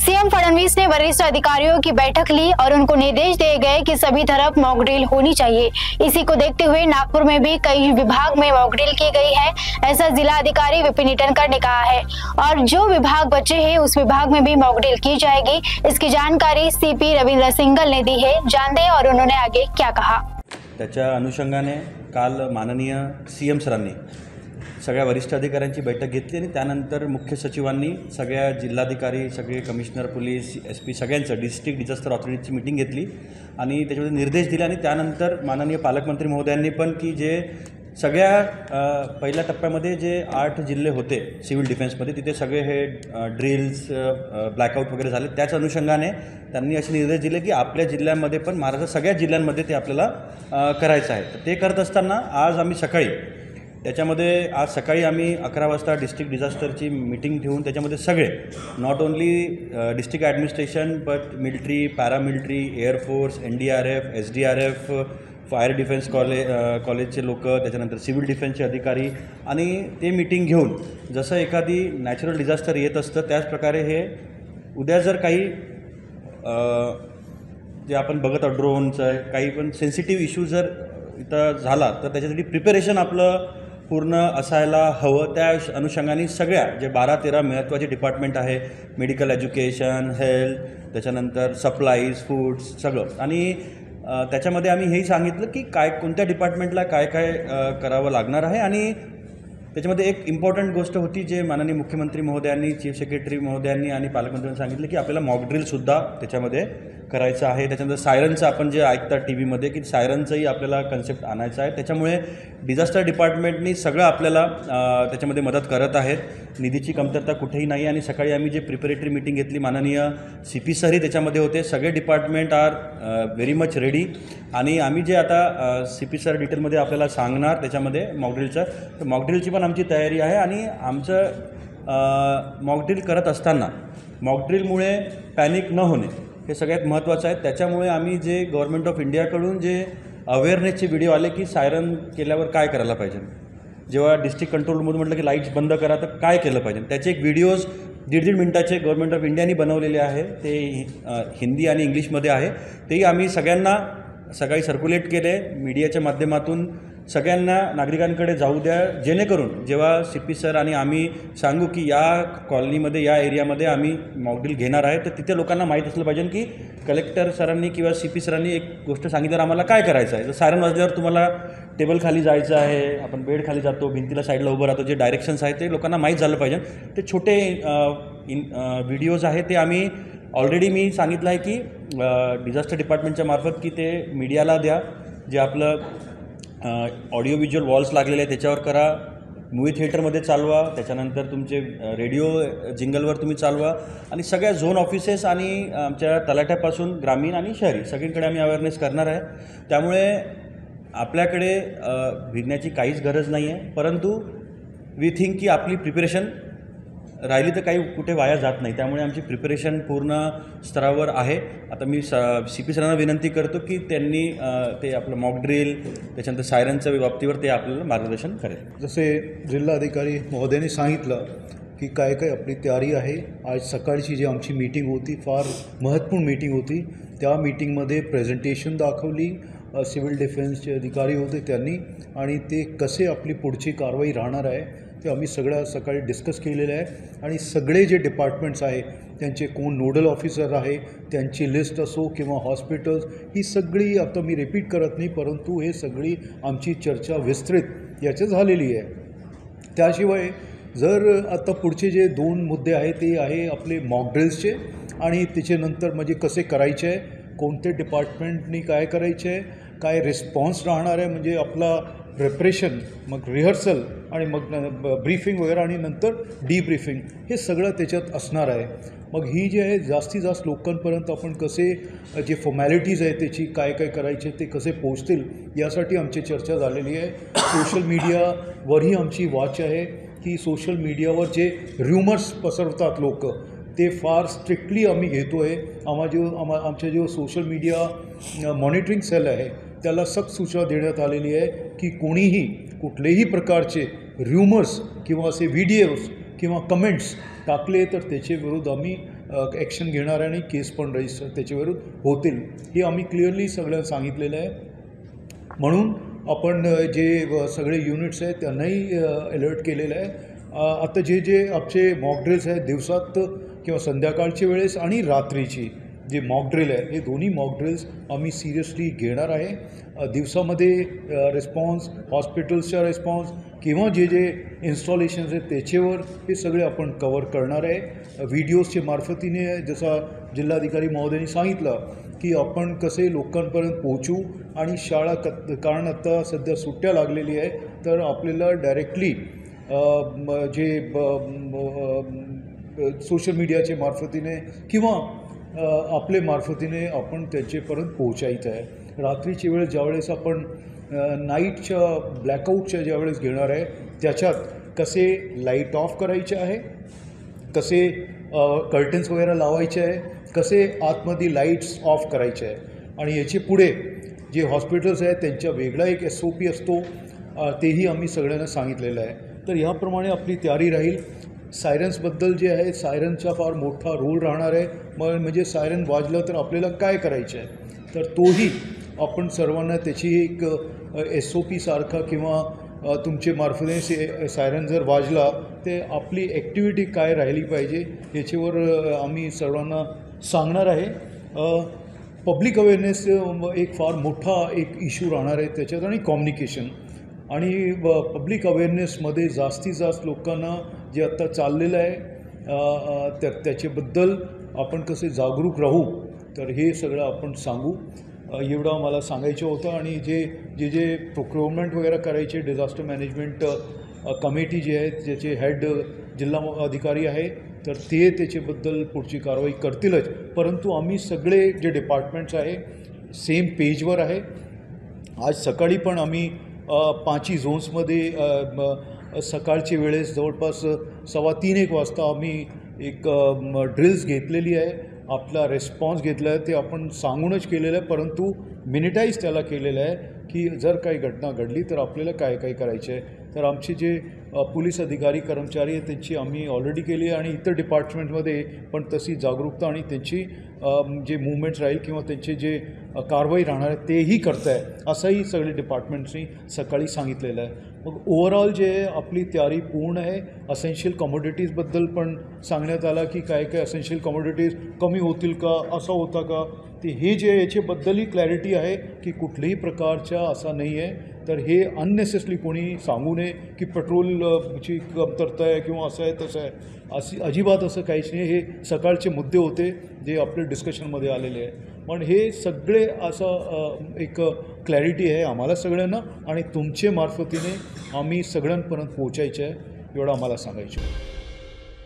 CM Fadnavis ने वरिष्ठ अधिकारियों की बैठक ली और उनको निर्देश दिए गए कि सभी तरफ मॉक ड्रिल होनी चाहिए। इसी को देखते हुए नागपुर में भी कई विभाग में मॉक ड्रिल की गई है, ऐसा जिला अधिकारी विपिन ईटनकर ने कहा है। और जो विभाग बचे हैं उस विभाग में भी मॉक ड्रिल की जाएगी। इसकी जानकारी सीपी रविंद्र सिंघल ने दी है। जानते और उन्होंने आगे क्या कहा। त्याच्या अनुषंगाने काल माननीय सीएम सरांनी सगळ्या वरिष्ठ अधिकाऱ्यांची बैठक घेतली आणि त्यानंतर मुख्य सचिवांनी सगळ्या जिल्हाधिकारी, सगळे कमिशनर पोलीस, एसपी सगळ्यांचं डिस्ट्रिक्ट डिझास्टर ऑथॉरिटीची मीटिंग घेतली आणि त्याच्यामध्ये निर्देश दिले आणि त्यानंतर माननीय पालकमंत्री महोदयांनी पण की जे सगळ्या पहिल्या टप्प्यामध्ये जे 8 जिल्हे होते सिव्हिल डिफेन्समध्ये तिथे सगळे हे ड्रिल्स ब्लॅकआउट वगैरे झाले, त्याच अनुषंगाने त्यांनी असे निर्देश दिले की आपल्या जिल्ह्यांमध्ये पण महाराष्ट्राच्या सगळ्या जिल्ह्यांमध्ये ते आपल्याला करायचं आहे। तर ते करत असताना आज आम्ही सकाळी आम्ही 11 वाजता डिस्ट्रिक्ट डिझास्टरची मीटिंग ठेवून त्याच्यामध्ये सगळे not only district administration but military, paramilitary, air force, NDRF, SDRF, fire defence कॉलेजचे लोक, त्याच्यानंतर सिव्हिल डिफेन्सचे अधिकारी आणि ते मीटिंग घेऊन जसं एखादी नॅचरल डिझास्टर येत असतं त्याच प्रकारे हे उद्या जर काही जे आपण बघत आहोत ड्रोनचं काही पण सेन्सिटिव्ह इश्यू जर इथं झाला तर त्याच्यासाठी प्रिपरेशन आपलं पूर्ण असायला हवं। त्या अनुषंगाने सगळ्या जे 12-13 महत्त्वाचे डिपार्टमेंट आहे, मेडिकल एज्युकेशन, हेल्थ, त्याच्यानंतर सप्लाईज, फूड्स सगळं आणि त्याच्यामध्ये आम्ही हेही सांगितलं की कोणत्या डिपार्टमेंटला काय करावं लागणार आहे आणि त्याच्यामध्ये एक इम्पॉर्टंट गोष्ट होती जे माननीय मुख्यमंत्री महोदयांनी, चीफ सेक्रेटरी महोदयांनी आणि पालकमंत्र्यांनी सांगितलं की आपल्याला मॉक ड्रिलसुद्धा त्याच्यामध्ये करायचं आहे। त्याच्यानंतर सायरनचं आपण जे ऐकतात टीव्हीमध्ये की सायरनचंही आपल्याला कन्सेप्ट आणायचं आहे। त्याच्यामुळे डिझास्टर डिपार्टमेंटनी सगळं आपल्याला त्याच्यामध्ये मदत करत आहेत, निधीची कमतरता कुठेही नाही आणि सकाळी आम्ही जे प्रिपरेटरी मीटिंग घेतली माननीय CP सरही त्याच्यामध्ये होते। सगळे department are very much ready आणि आम्ही जे आता CP सर डिटेलमध्ये आपल्याला सांगणार त्याच्यामध्ये मॉकड्रिलचं, तर मॉकड्रिलची पण आमची तयारी आहे आणि आमचं मॉकड्रिल करत असताना मॉकड्रिलमुळे पॅनिक न होणे हे सगळ्यात महत्त्वाचं आहे। त्याच्यामुळे आम्ही जे गव्हर्नमेंट ऑफ इंडियाकडून जे अवेअरनेसचे व्हिडिओ आले की सायरन केल्यावर काय करायला पाहिजे, जेव्हा डिस्ट्रिक्ट कंट्रोल रूममधून म्हटलं की लाईट्स बंद करा तर काय केलं पाहिजे, त्याचे एक व्हिडिओज 1.5 मिनिटाचे गव्हर्नमेंट ऑफ इंडियाने बनवलेले आहे, ते हिंदी आणि इंग्लिशमध्ये आहे। तेही आम्ही सगळ्यांना सकाळी सर्क्युलेट केले मीडियाच्या माध्यमातून, सगळ्यांना नागरिकांकडे जाऊ द्या जेणेकरून जेव्हा CP सर आणि आम्ही सांगू की या कॉलनीमध्ये या एरियामध्ये आम्ही मॉकड्रिल घेणार आहे तर तिथे लोकांना माहीत असलं पाहिजे की कलेक्टर सरांनी किंवा CP सरांनी एक गोष्ट सांगितल्यावर आम्हाला काय करायचं आहे। तर सायरन वाजल्यावर तुम्हाला टेबल खाली जायचं आहे, आपण बेड खाली जातो, भिंतीला साईडला उभं राहतो, जे डायरेक्शन्स आहेत ते लोकांना माहीत झालं पाहिजे। ते छोटे व्हिडिओज आहेत ते आम्ही ऑलरेडी मी सांगितलं आहे की डिझास्टर डिपार्टमेंटच्या मार्फत की ते मीडियाला द्या, जे आपलं ऑडिओ व्हिज्युअल वॉल्स लागलेले आहेत त्याच्यावर करा, मूवी थिएटरमध्ये चालवा, त्याच्यानंतर तुमचे रेडिओ जिंगलवर तुम्ही चालवा आणि सगळ्या झोन ऑफिसेस आणि आमच्या तलाठ्यापासून ग्रामीण आणि शहरी सगळीकडे आम्ही अवेअरनेस करणार आहे। त्यामुळे आपल्याकडे भिजण्याची काहीच गरज नाही आहे, परंतु वी थिंक की आपली प्रिपरेशन राहिली तर काही कुठे वाया जात नाही, त्यामुळे आमची प्रिपरेशन पूर्ण स्तरावर आहे। आता मी CP सरांना विनंती करतो की त्यांनी ते आपलं मॉक ड्रिल त्याच्यानंतर सायरनच्या बाबतीवर ते आपल्याला मार्गदर्शन करेल। जसे जिल्हाधिकारी महोदयांनी सांगितलं की काय आपली तयारी आहे। आज सकाळची जी आमची मीटिंग होती फार महत्त्वपूर्ण मीटिंग होती, त्या मीटिंगमध्ये प्रेझेंटेशन दाखवली, सिव्हिल डिफेन्सचे अधिकारी होते त्यांनी आणि ते कसे आपली पुढची कारवाई राहणार आहे ते आम्ही सगळ्या सकाळी डिस्कस केलेलं आहे आणि सगळे जे डिपार्टमेंट्स आहे त्यांचे कोण नोडल ऑफिसर आहे त्यांची लिस्ट असो किंवा हॉस्पिटल्स, ही सगळी आता मी रिपीट करत नाही, परंतु हे सगळी आमची चर्चा विस्तृत याची झालेली आहे। त्याशिवाय जर आता पुढचे जे 2 मुद्दे आहेत ते आहे आपले मॉक ड्रिल्सचे आणि त्याच्यानंतर म्हणजे कसे करायचे आहे, कोणते डिपार्टमेंटनी काय करायचे आहे, काय रिस्पॉन्स राहणार आहे, म्हणजे आपला प्रिपरेशन, मग रिहर्सल आणि मग ब्रीफिंग वगैरे आणि नंतर डीब्रीफिंग हे सगळं त्याच्यात असणार आहे। मग ही जी आहे जास्तीत जास्त लोकांपर्यंत आपण कसे जे फॉर्मॅलिटीज आहे त्याची काय करायचे ते कसे पोहोचतील यासाठी आमची चर्चा झालेली आहे। सोशल मीडियावरही आमची वॉच आहे की सोशल मीडियावर जे र्युमर्स पसरवतात लोक ते फार स्ट्रिक्टली आम्ही घेतो आहे। आमच्या जो सोशल मीडिया मॉनिटरिंग सेल आहे त्याला सक्त सूचना देण्यात आलेली आहे की कोणीही कुठलेही प्रकारचे र्युमर्स किंवा असे व्हिडिओज किंवा कमेंट्स टाकले तर त्याचे विरुद्ध आम्ही ॲक्शन घेणार आहे आणि केस पण रजिस्टर त्याच्याविरुद्ध होतील हे आम्ही क्लिअरली सगळ्यांना सांगितलेलं आहे. म्हणून आपण जे सगळे युनिट्स आहेत त्यांनाही अलर्ट केलेलं आहे. आता जे आमचे मॉक ड्रिल्स आहेत दिवसात किंवा संध्याकाळच्या वेळेस आणि रात्रीची जे मॉक ड्रिल आहे हे दोन्ही मॉक ड्रिल्स आम्ही सिरियसली घेणार आहे. दिवसामध्ये रिस्पॉन्स, हॉस्पिटल्सचा रिस्पॉन्स किंवा जे इन्स्टॉलेशन्स आहेत त्याच्यावर हे सगळे आपण कवर करणार आहे. व्हिडिओजच्या मार्फतीने जसा जिल्हाधिकारी महोदयांनी सांगितलं की आपण कसे लोकांपर्यंत पोहोचू आणि शाळा कारण आता सध्या सुट्ट्या लागलेली आहे तर आपल्याला डायरेक्टली जे सोशल मीडियाच्या मार्फतीने किंवा आपले मार्फतीने आपण त्याच्यापर्यंत पोहोचायचं आहे. रात्रीची वेळ ज्यावेळेस आपण नाईटच्या ब्लॅकआउटच्या ज्यावेळेस घेणार आहे त्याच्यात कसे लाईट ऑफ करायचे आहे, कसे कर्टन्स वगैरे लावायचे आहे, कसे आतमध्ये लाईट्स ऑफ करायचे आहे आणि याचे पुढे जे हॉस्पिटल्स आहेत त्यांचा वेगळा एक SOP असतो तेही आम्ही सगळ्यांना सांगितलेलं आहे. तर ह्याप्रमाणे आपली तयारी राहील. सायरन्सबद्दल जे आहे सायरनचा फार मोठा रोल राहणार आहे. म्हणजे सायरन वाजलं तर आपल्याला काय करायचं आहे तर तोही आपण सर्वांना त्याची एक SOP सारखा किंवा तुमचे मार्फतीने सायरन जर वाजला ते आपली ॲक्टिव्हिटी काय राहिली पाहिजे याच्यावर आम्ही सर्वांना सांगणार आहे. पब्लिक अवेअरनेस एक फार मोठा एक इश्यू राहणार आहे त्याच्यात आणि कम्युनिकेशन आणि पब्लिक अवेअरनेसमध्ये जास्तीत जास्त लोकांना जे आत्ता चाललेलं आहे त्याच्याबद्दल आपण कसे जागरूक राहू तर हे सगळं आपण सांगू. एवढं मला सांगायचं होतं. आणि जे प्रोक्युरमेंट वगैरे करायचे डिझास्टर मॅनेजमेंट कमिटी जे आहेत ज्याचे हेड जिल्हा अधिकारी आहे तर ते त्याच्याबद्दल पुढची कारवाई करतीलच. परंतु आम्ही सगळे जे डिपार्टमेंट्स आहे सेम पेजवर आहे. आज सकाळी पण आम्ही 5 झोन्समध्ये सकाळच्या वेळेस जवळपास 2:15-1 वाजता आम्ही एक ड्रिल्स घेतलेली आहे. आपला रिस्पॉन्स घेतला आहे ते आपण सांगूनच केलेलं आहे परंतु मिनिटाईज त्याला केलेलं आहे की जर काही घटना घडली तर आपल्याला काय काय करायचं आहे. तर आमचे जे पोलीस अधिकारी कर्मचारी आहेत त्यांची आम्ही ऑलरेडी केली आहे आणि इतर डिपार्टमेंटमध्ये पण तशी जागरूकता आणि त्यांची जे मूवमेंट्स राहील किंवा त्यांचे जे कारवाई राहणार आहे तेही करत आहे असंही सगळे डिपार्टमेंट्सनी सकाळी सांगितलेलं आहे. मग ओव्हरऑल जे आपली तयारी पूर्ण आहे. असेन्शियल कमोडिटीजबद्दल पण सांगण्यात आलं की काय काय असेन्शियल कमोडिटीज कमी होतील का, असा होता का, ते हे जे याच्याबद्दलही क्लॅरिटी आहे की कुठल्याही प्रकारचा असा नाही आहे. तर हे अननेसेसरी कोणी सांगू नये की पेट्रोलची कमतरता आहे किंवा असं आहे तसं आहे. अजिबात असं काहीच नाही. हे सकाळचे मुद्दे होते जे आपल्या डिस्कशनमध्ये आलेले आहे. पण हे सगळे असं एक क्लॅरिटी आहे आम्हाला सगळ्यांना आणि तुमच्या मार्फतीने आम्ही सगळ्यांपर्यंत पोहोचायचं आहे एवढं आम्हाला सांगायचं आहे.